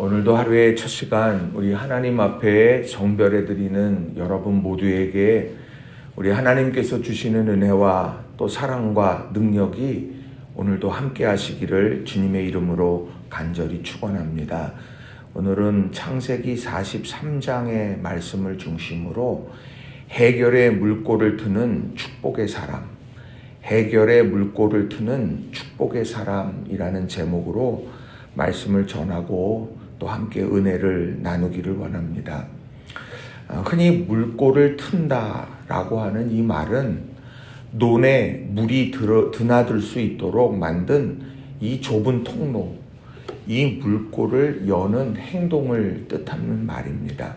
오늘도 하루의 첫 시간 우리 하나님 앞에 성별해 드리는 여러분 모두에게 우리 하나님께서 주시는 은혜와 또 사랑과 능력이 오늘도 함께 하시기를 주님의 이름으로 간절히 축원합니다. 오늘은 창세기 43장의 말씀을 중심으로 해결의 물꼬를 트는 축복의 사람, 해결의 물꼬를 트는 축복의 사람이라는 제목으로 말씀을 전하고 또 함께 은혜를 나누기를 원합니다. 흔히 물꼬를 튼다라고 하는 이 말은 논에 물이 드나들 수 있도록 만든 이 좁은 통로, 이 물꼬를 여는 행동을 뜻하는 말입니다.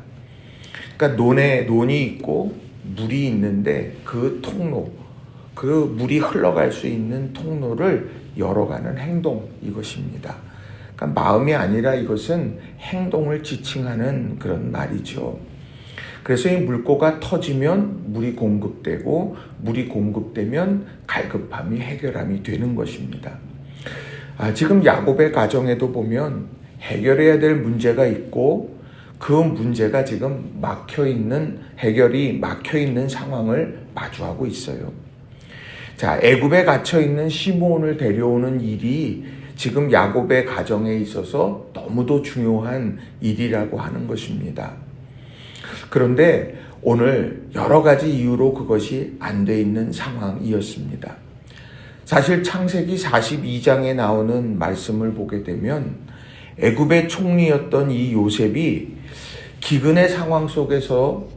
그러니까 논이 있고 물이 있는데 그 통로, 그 물이 흘러갈 수 있는 통로를 열어가는 행동, 이것입니다. 그러니까 마음이 아니라 이것은 행동을 지칭하는 그런 말이죠. 그래서 이 물꼬가 터지면 물이 공급되고 물이 공급되면 갈급함이 해결함이 되는 것입니다. 지금 야곱의 가정에도 보면 해결해야 될 문제가 있고 그 문제가 지금 해결이 막혀있는 상황을 마주하고 있어요. 자, 애굽에 갇혀있는 시므온을 데려오는 일이 지금 야곱의 가정에 있어서 너무도 중요한 일이라고 하는 것입니다. 그런데 오늘 여러 가지 이유로 그것이 안 돼 있는 상황이었습니다. 사실 창세기 42장에 나오는 말씀을 보게 되면 애굽의 총리였던 이 요셉이 기근의 상황 속에서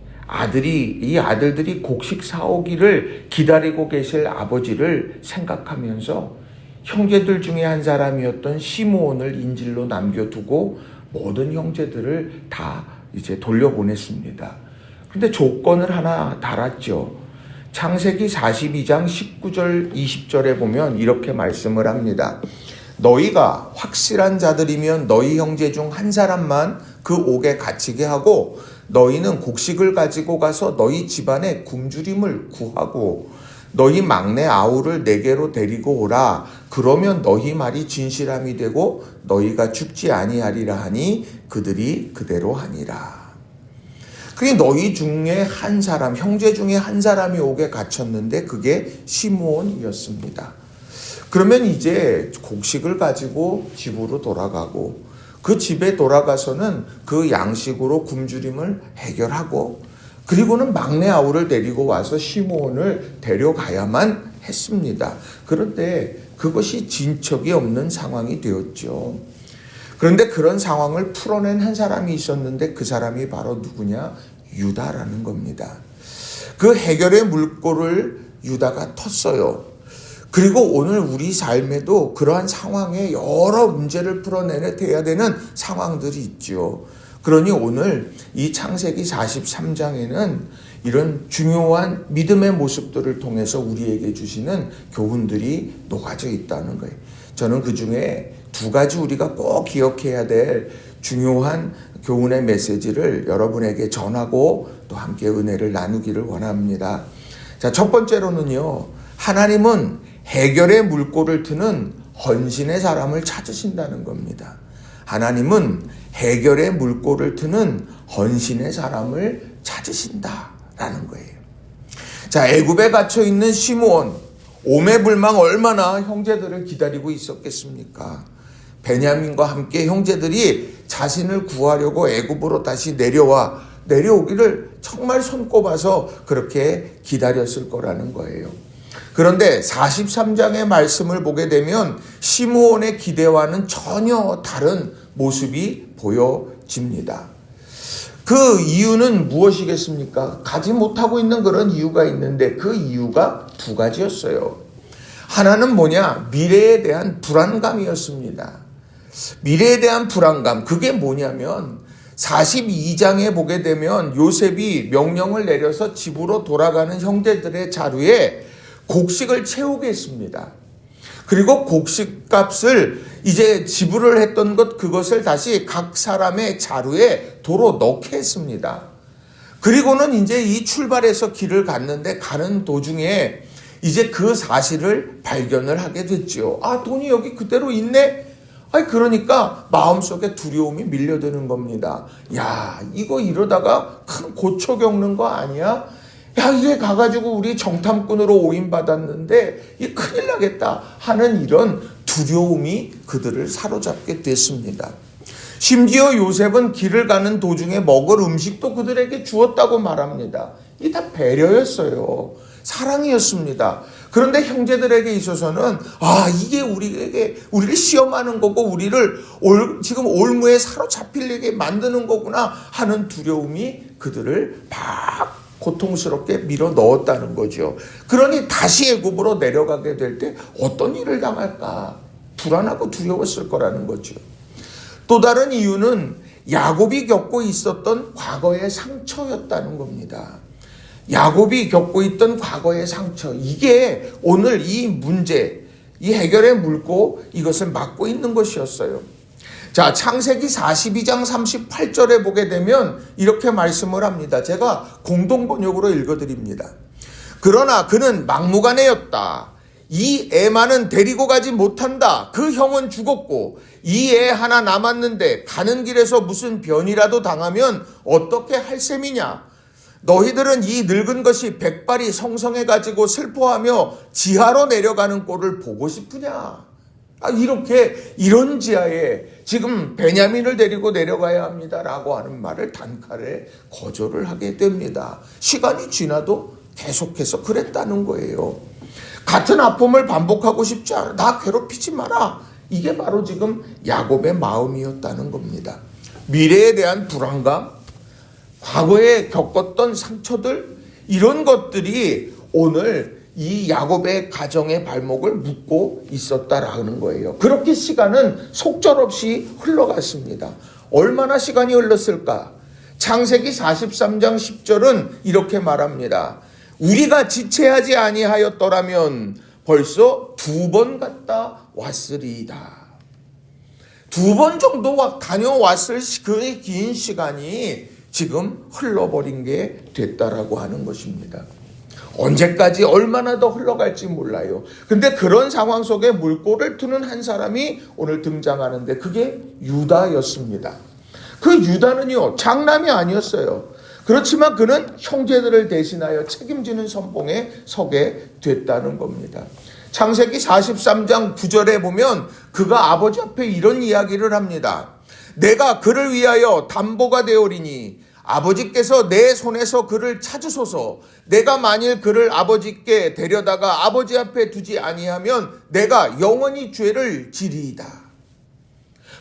이 아들들이 곡식 사오기를 기다리고 계실 아버지를 생각하면서 형제들 중에 한 사람이었던 시므온을 인질로 남겨두고 모든 형제들을 다 이제 돌려보냈습니다. 근데 조건을 하나 달았죠. 창세기 42장 19절 20절에 보면 이렇게 말씀을 합니다. 너희가 확실한 자들이면 너희 형제 중 한 사람만 그 옥에 갇히게 하고 너희는 곡식을 가지고 가서 너희 집안에 굶주림을 구하고 너희 막내 아우를 내게로 데리고 오라. 그러면 너희 말이 진실함이 되고 너희가 죽지 아니하리라 하니 그들이 그대로 하니라. 그게 너희 중에 한 사람, 형제 중에 한 사람이 옥에 갇혔는데 그게 시므온이었습니다. 그러면 이제 곡식을 가지고 집으로 돌아가고 그 집에 돌아가서는 그 양식으로 굶주림을 해결하고 그리고는 막내 아우를 데리고 와서 시므온을 데려가야만 했습니다. 그런데 그것이 진척이 없는 상황이 되었죠. 그런데 그런 상황을 풀어낸 한 사람이 있었는데 그 사람이 바로 누구냐? 유다라는 겁니다. 그 해결의 물꼬를 유다가 텄어요. 그리고 오늘 우리 삶에도 그러한 상황에 여러 문제를 풀어내야 되는 상황들이 있죠. 그러니 오늘 이 창세기 43장에는 이런 중요한 믿음의 모습들을 통해서 우리에게 주시는 교훈들이 녹아져 있다는 거예요. 저는 그 중에 두 가지 우리가 꼭 기억해야 될 중요한 교훈의 메시지를 여러분에게 전하고 또 함께 은혜를 나누기를 원합니다. 자, 첫 번째로는요, 하나님은 해결의 물꼬를 트는 헌신의 사람을 찾으신다는 겁니다. 하나님은 해결의 물꼬를 트는 헌신의 사람을 찾으신다라는 거예요. 자, 애굽에 갇혀 있는 시므온, 오매불망 얼마나 형제들을 기다리고 있었겠습니까? 베냐민과 함께 형제들이 자신을 구하려고 애굽으로 다시 내려오기를 정말 손꼽아서 그렇게 기다렸을 거라는 거예요. 그런데 43장의 말씀을 보게 되면 시므온의 기대와는 전혀 다른 모습이 보여집니다. 그 이유는 무엇이겠습니까? 가지 못하고 있는 그런 이유가 있는데 그 이유가 두 가지였어요. 하나는 뭐냐? 미래에 대한 불안감이었습니다. 미래에 대한 불안감, 그게 뭐냐면 42장에 보게 되면 요셉이 명령을 내려서 집으로 돌아가는 형제들의 자루에 곡식을 채우게 했습니다. 그리고 곡식값을 이제 지불을 했던 그것을 다시 각 사람의 자루에 도로 넣게 했습니다. 그리고는 이제 이 출발해서 길을 갔는데 가는 도중에 이제 그 사실을 발견을 하게 됐죠. 아, 돈이 여기 그대로 있네? 그러니까 마음속에 두려움이 밀려드는 겁니다. 야, 이거 이러다가 큰 고초 겪는 거 아니야? 야, 이게 가가지고 우리 정탐꾼으로 오인받았는데 이 큰일 나겠다 하는 이런 두려움이 그들을 사로잡게 됐습니다. 심지어 요셉은 길을 가는 도중에 먹을 음식도 그들에게 주었다고 말합니다. 이게 다 배려였어요. 사랑이었습니다. 그런데 형제들에게 있어서는 이게 우리를 시험하는 거고 우리를 지금 올무에 사로잡히게 만드는 거구나 하는 두려움이 그들을 막 고통스럽게 밀어 넣었다는 거죠. 그러니 다시 애굽으로 내려가게 될 때 어떤 일을 당할까 불안하고 두려웠을 거라는 거죠. 또 다른 이유는 야곱이 겪고 있었던 과거의 상처였다는 겁니다. 야곱이 겪고 있던 과거의 상처, 이게 오늘 이 문제, 이 해결의 물고 이것을 막고 있는 것이었어요. 자, 창세기 42장 38절에 보게 되면 이렇게 말씀을 합니다. 제가 공동번역으로 읽어드립니다. 그러나 그는 막무가내였다. 이 애만은 데리고 가지 못한다. 그 형은 죽었고 이 애 하나 남았는데 가는 길에서 무슨 변이라도 당하면 어떻게 할 셈이냐. 너희들은 이 늙은 것이 백발이 성성해가지고 슬퍼하며 지하로 내려가는 꼴을 보고 싶으냐. 이런 지하에 지금 베냐민을 데리고 내려가야 합니다라고 하는 말을 단칼에 거절을 하게 됩니다. 시간이 지나도 계속해서 그랬다는 거예요. 같은 아픔을 반복하고 싶지 않아. 나 괴롭히지 마라. 이게 바로 지금 야곱의 마음이었다는 겁니다. 미래에 대한 불안감, 과거에 겪었던 상처들, 이런 것들이 오늘 이 야곱의 가정의 발목을 묶고 있었다라는 거예요. 그렇게 시간은 속절없이 흘러갔습니다. 얼마나 시간이 흘렀을까? 창세기 43장 10절은 이렇게 말합니다. 우리가 지체하지 아니하였더라면 벌써 2번 갔다 왔으리이다. 2번 정도 다녀왔을 그 긴 시간이 지금 흘러버린 게 됐다라고 하는 것입니다. 언제까지 얼마나 더 흘러갈지 몰라요. 근데 그런 상황 속에 물꼬를 트는 한 사람이 오늘 등장하는데 그게 유다였습니다. 그 유다는요, 장남이 아니었어요. 그렇지만 그는 형제들을 대신하여 책임지는 선봉에 서게 됐다는 겁니다. 창세기 43장 9절에 보면 그가 아버지 앞에 이런 이야기를 합니다. 내가 그를 위하여 담보가 되오리니 아버지께서 내 손에서 그를 찾으소서. 내가 만일 그를 아버지께 데려다가 아버지 앞에 두지 아니하면 내가 영원히 죄를 지리이다.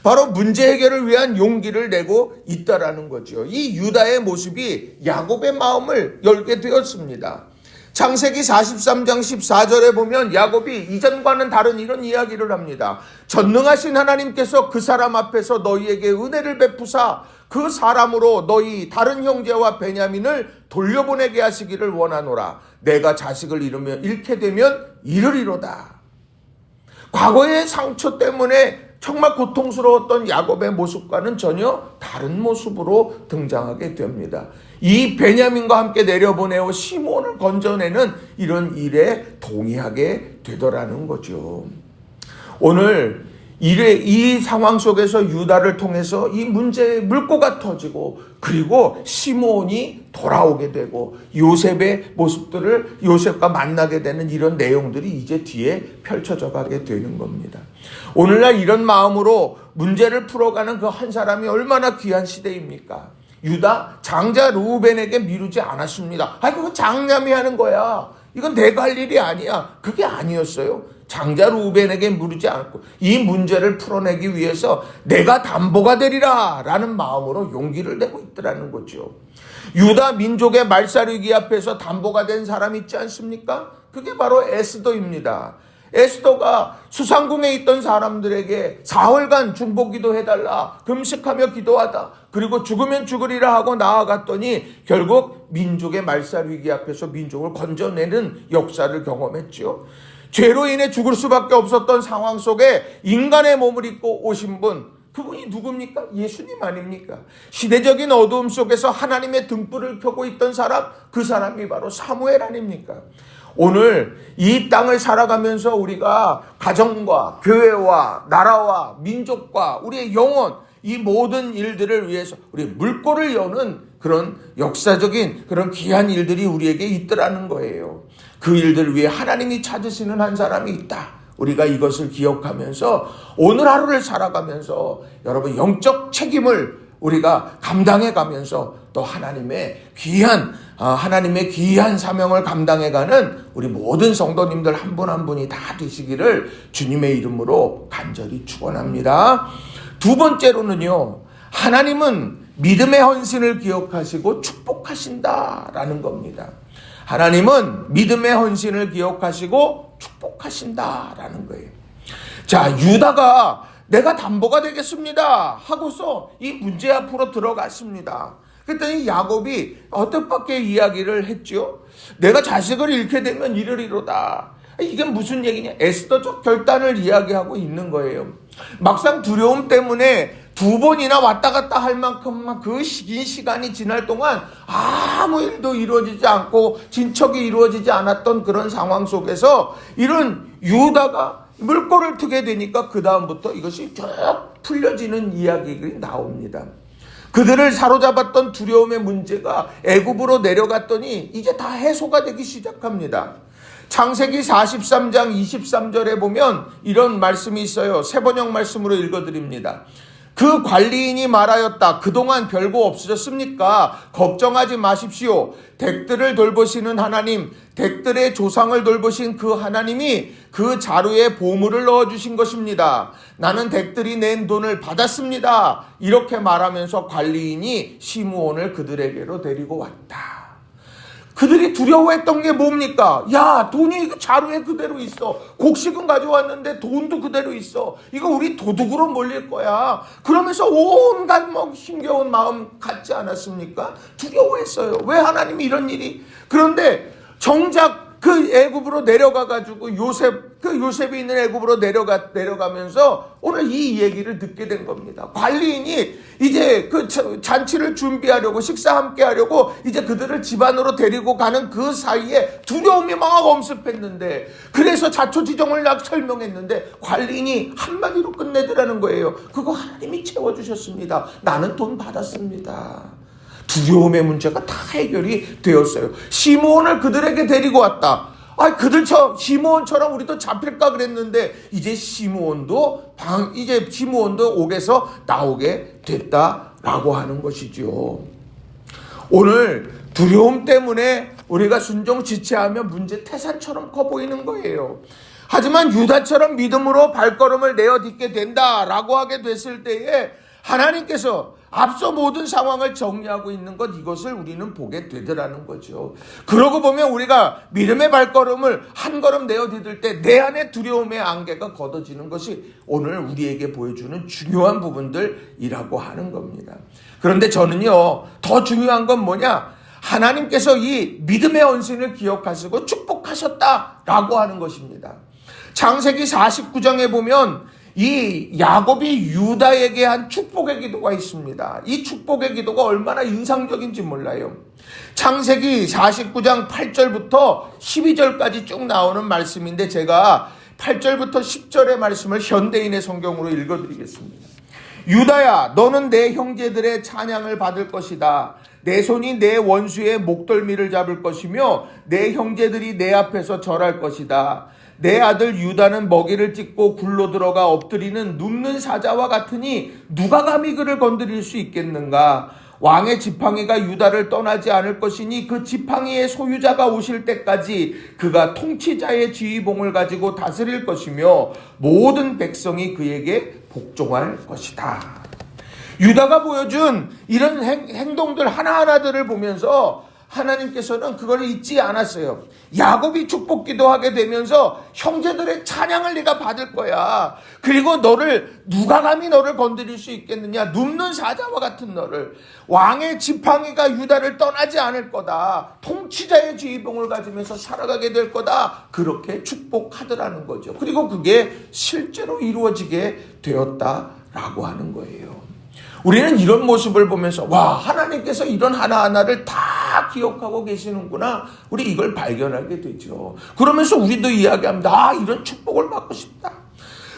바로 문제 해결을 위한 용기를 내고 있다라는 거죠. 이 유다의 모습이 야곱의 마음을 열게 되었습니다. 창세기 43장 14절에 보면 야곱이 이전과는 다른 이런 이야기를 합니다. 전능하신 하나님께서 그 사람 앞에서 너희에게 은혜를 베푸사 그 사람으로 너희 다른 형제와 베냐민을 돌려보내게 하시기를 원하노라. 내가 자식을 잃게 되면 이르리로다. 과거의 상처 때문에 정말 고통스러웠던 야곱의 모습과는 전혀 다른 모습으로 등장하게 됩니다. 이 베냐민과 함께 내려보내어 시몬을 건져내는 이런 일에 동의하게 되더라는 거죠. 오늘 이 상황 속에서 유다를 통해서 이 문제의 물꼬가 터지고 그리고 시몬이 돌아오게 되고 요셉의 모습들을 요셉과 만나게 되는 이런 내용들이 이제 뒤에 펼쳐져 가게 되는 겁니다. 오늘날 이런 마음으로 문제를 풀어가는 그 한 사람이 얼마나 귀한 시대입니까? 유다 장자 르우벤에게 미루지 않았습니다. 그건 장남이 하는 거야. 이건 내가 할 일이 아니야. 그게 아니었어요. 장자 르우벤에게 물지 않고 이 문제를 풀어내기 위해서 내가 담보가 되리라 라는 마음으로 용기를 내고 있더라는 거죠. 유다 민족의 말살위기 앞에서 담보가 된 사람이 있지 않습니까? 그게 바로 에스더입니다. 에스더가 수상궁에 있던 사람들에게 사흘간 중보기도 해달라, 금식하며 기도하다, 그리고 죽으면 죽으리라 하고 나아갔더니 결국 민족의 말살위기 앞에서 민족을 건져내는 역사를 경험했죠. 죄로 인해 죽을 수밖에 없었던 상황 속에 인간의 몸을 입고 오신 분, 그분이 누굽니까? 예수님 아닙니까? 시대적인 어두움 속에서 하나님의 등불을 켜고 있던 사람, 그 사람이 바로 사무엘 아닙니까? 오늘 이 땅을 살아가면서 우리가 가정과 교회와 나라와 민족과 우리의 영혼, 이 모든 일들을 위해서 우리 물꼬를 여는 그런 역사적인 그런 귀한 일들이 우리에게 있더라는 거예요. 그 일들을 위해 하나님이 찾으시는 한 사람이 있다. 우리가 이것을 기억하면서 오늘 하루를 살아가면서 여러분 영적 책임을 우리가 감당해 가면서 또 하나님의 귀한 사명을 감당해 가는 우리 모든 성도님들 한 분 한 분이 다 되시기를 주님의 이름으로 간절히 축원합니다. 두 번째로는요, 하나님은 믿음의 헌신을 기억하시고 축복하신다라는 겁니다. 하나님은 믿음의 헌신을 기억하시고 축복하신다라는 거예요. 자, 유다가 내가 담보가 되겠습니다 하고서 이 문제 앞으로 들어갔습니다. 그랬더니 야곱이 어떻게 이야기를 했죠? 내가 자식을 잃게 되면 이르리로다. 이게 무슨 얘기냐? 에스더적 결단을 이야기하고 있는 거예요. 막상 두려움 때문에 두 번이나 왔다 갔다 할 만큼만 그 긴 시간이 지날 동안 아무 일도 이루어지지 않고 진척이 이루어지지 않았던 그런 상황 속에서 이런 유다가 물꼬를 트게 되니까 그 다음부터 이것이 쭉 풀려지는 이야기가 나옵니다. 그들을 사로잡았던 두려움의 문제가 애굽으로 내려갔더니 이제 다 해소가 되기 시작합니다. 창세기 43장 23절에 보면 이런 말씀이 있어요. 세번역 말씀으로 읽어드립니다. 그 관리인이 말하였다. 그동안 별거 없으셨습니까? 걱정하지 마십시오. 댁들을 돌보시는 하나님, 댁들의 조상을 돌보신 그 하나님이 그 자루에 보물을 넣어주신 것입니다. 나는 댁들이 낸 돈을 받았습니다. 이렇게 말하면서 관리인이 시므온을 그들에게로 데리고 왔다. 그들이 두려워했던 게 뭡니까? 야, 돈이 자루에 그대로 있어. 곡식은 가져왔는데 돈도 그대로 있어. 이거 우리 도둑으로 몰릴 거야. 그러면서 온갖 힘겨운 마음 갖지 않았습니까? 두려워했어요. 왜 하나님이 이런 일이? 그런데 정작 그 애굽으로 내려가가지고 요셉이 있는 애굽으로 내려가면서 오늘 이 얘기를 듣게 된 겁니다. 관리인이 이제 그 잔치를 준비하려고 식사 함께 하려고 이제 그들을 집안으로 데리고 가는 그 사이에 두려움이 막 엄습했는데 그래서 자초지종을 설명했는데 관리인이 한마디로 끝내더라는 거예요. 그거 하나님이 채워주셨습니다. 나는 돈 받았습니다. 두려움의 문제가 다 해결이 되었어요. 시므온을 그들에게 데리고 왔다. 시므온처럼 우리도 잡힐까 그랬는데 이제 시므온도 옥에서 나오게 됐다라고 하는 것이죠. 오늘 두려움 때문에 우리가 순종지체하면 문제 태산처럼 커 보이는 거예요. 하지만 유다처럼 믿음으로 발걸음을 내어딛게 된다라고 하게 됐을 때에 하나님께서 앞서 모든 상황을 정리하고 있는 것, 이것을 우리는 보게 되더라는 거죠. 그러고 보면 우리가 믿음의 발걸음을 한 걸음 내어디딜 때 내 안에 두려움의 안개가 걷어지는 것이 오늘 우리에게 보여주는 중요한 부분들이라고 하는 겁니다. 그런데 저는요, 더 중요한 건 뭐냐? 하나님께서 이 믿음의 헌신을 기억하시고 축복하셨다라고 하는 것입니다. 창세기 49장에 보면 이 야곱이 유다에게 한 축복의 기도가 있습니다. 이 축복의 기도가 얼마나 인상적인지 몰라요. 창세기 49장 8절부터 12절까지 쭉 나오는 말씀인데 제가 8절부터 10절의 말씀을 현대인의 성경으로 읽어드리겠습니다. 유다야, 너는 내 형제들의 찬양을 받을 것이다. 내 손이 내 원수의 목덜미를 잡을 것이며 내 형제들이 내 앞에서 절할 것이다. 내 아들 유다는 먹이를 찢고 굴로 들어가 엎드리는 눕는 사자와 같으니 누가 감히 그를 건드릴 수 있겠는가? 왕의 지팡이가 유다를 떠나지 않을 것이니 그 지팡이의 소유자가 오실 때까지 그가 통치자의 지휘봉을 가지고 다스릴 것이며 모든 백성이 그에게 복종할 것이다. 유다가 보여준 이런 행동들 하나하나들을 보면서 하나님께서는 그걸 잊지 않았어요. 야곱이 축복기도 하게 되면서 형제들의 찬양을 네가 받을 거야. 그리고 누가 감히 너를 건드릴 수 있겠느냐. 눕는 사자와 같은 너를. 왕의 지팡이가 유다를 떠나지 않을 거다. 통치자의 지휘봉을 가지면서 살아가게 될 거다. 그렇게 축복하더라는 거죠. 그리고 그게 실제로 이루어지게 되었다라고 하는 거예요. 우리는 이런 모습을 보면서 하나님께서 이런 하나하나를 다 기억하고 계시는구나. 우리 이걸 발견하게 되죠. 그러면서 우리도 이야기합니다. 이런 축복을 받고 싶다.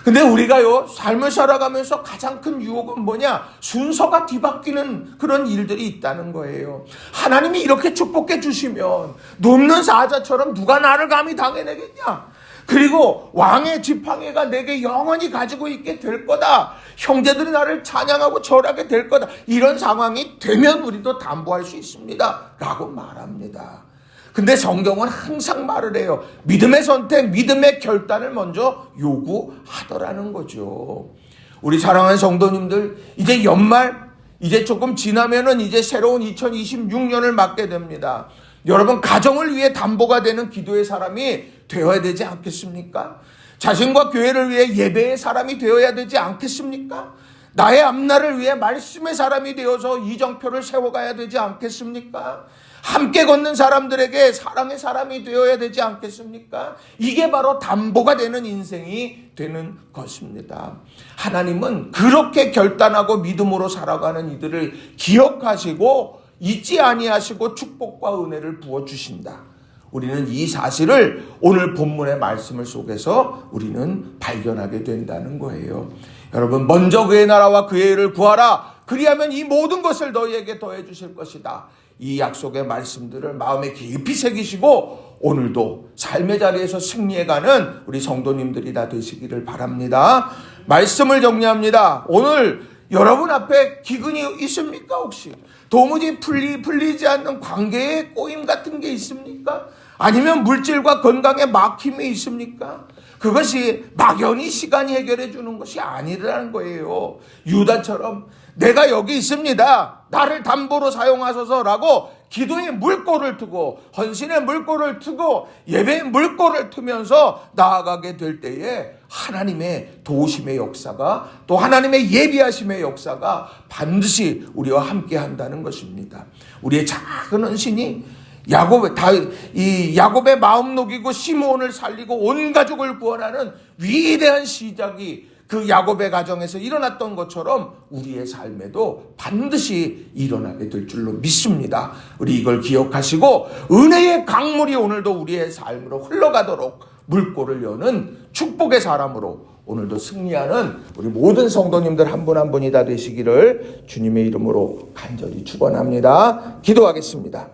근데 우리가요, 삶을 살아가면서 가장 큰 유혹은 뭐냐? 순서가 뒤바뀌는 그런 일들이 있다는 거예요. 하나님이 이렇게 축복해 주시면 돕는 사자처럼 누가 나를 감히 당해내겠냐? 그리고 왕의 지팡이가 내게 영원히 가지고 있게 될 거다. 형제들이 나를 찬양하고 절하게 될 거다. 이런 상황이 되면 우리도 담보할 수 있습니다. 라고 말합니다. 근데 성경은 항상 말을 해요. 믿음의 선택, 믿음의 결단을 먼저 요구하더라는 거죠. 우리 사랑하는 성도님들, 이제 연말, 이제 조금 지나면은 이제 새로운 2026년을 맞게 됩니다. 여러분, 가정을 위해 담보가 되는 기도의 사람이 되어야 되지 않겠습니까? 자신과 교회를 위해 예배의 사람이 되어야 되지 않겠습니까? 나의 앞날을 위해 말씀의 사람이 되어서 이정표를 세워가야 되지 않겠습니까? 함께 걷는 사람들에게 사랑의 사람이 되어야 되지 않겠습니까? 이게 바로 담보가 되는 인생이 되는 것입니다. 하나님은 그렇게 결단하고 믿음으로 살아가는 이들을 기억하시고 잊지 아니하시고 축복과 은혜를 부어주신다. 우리는 이 사실을 오늘 본문의 말씀을 속에서 우리는 발견하게 된다는 거예요. 여러분, 먼저 그의 나라와 그의 의를 구하라. 그리하면 이 모든 것을 너희에게 더해 주실 것이다. 이 약속의 말씀들을 마음에 깊이 새기시고 오늘도 삶의 자리에서 승리해가는 우리 성도님들이 다 되시기를 바랍니다. 말씀을 정리합니다. 오늘 여러분 앞에 기근이 있습니까? 혹시 도무지 풀리지 않는 관계의 꼬임 같은 게 있습니까? 아니면 물질과 건강에 막힘이 있습니까? 그것이 막연히 시간이 해결해 주는 것이 아니라는 거예요. 유다처럼 내가 여기 있습니다. 나를 담보로 사용하소서라고 기도의 물꼬를 트고 헌신의 물꼬를 트고 예배의 물꼬를 트면서 나아가게 될 때에 하나님의 도우심의 역사가 또 하나님의 예비하심의 역사가 반드시 우리와 함께 한다는 것입니다. 우리의 작은 헌신이 야곱의 마음 녹이고 시므온을 살리고 온 가족을 구원하는 위대한 시작이 그 야곱의 가정에서 일어났던 것처럼 우리의 삶에도 반드시 일어나게 될 줄로 믿습니다. 우리 이걸 기억하시고 은혜의 강물이 오늘도 우리의 삶으로 흘러가도록 물꼬를 여는 축복의 사람으로 오늘도 승리하는 우리 모든 성도님들 한 분 한 분이 다 되시기를 주님의 이름으로 간절히 축원합니다. 기도하겠습니다.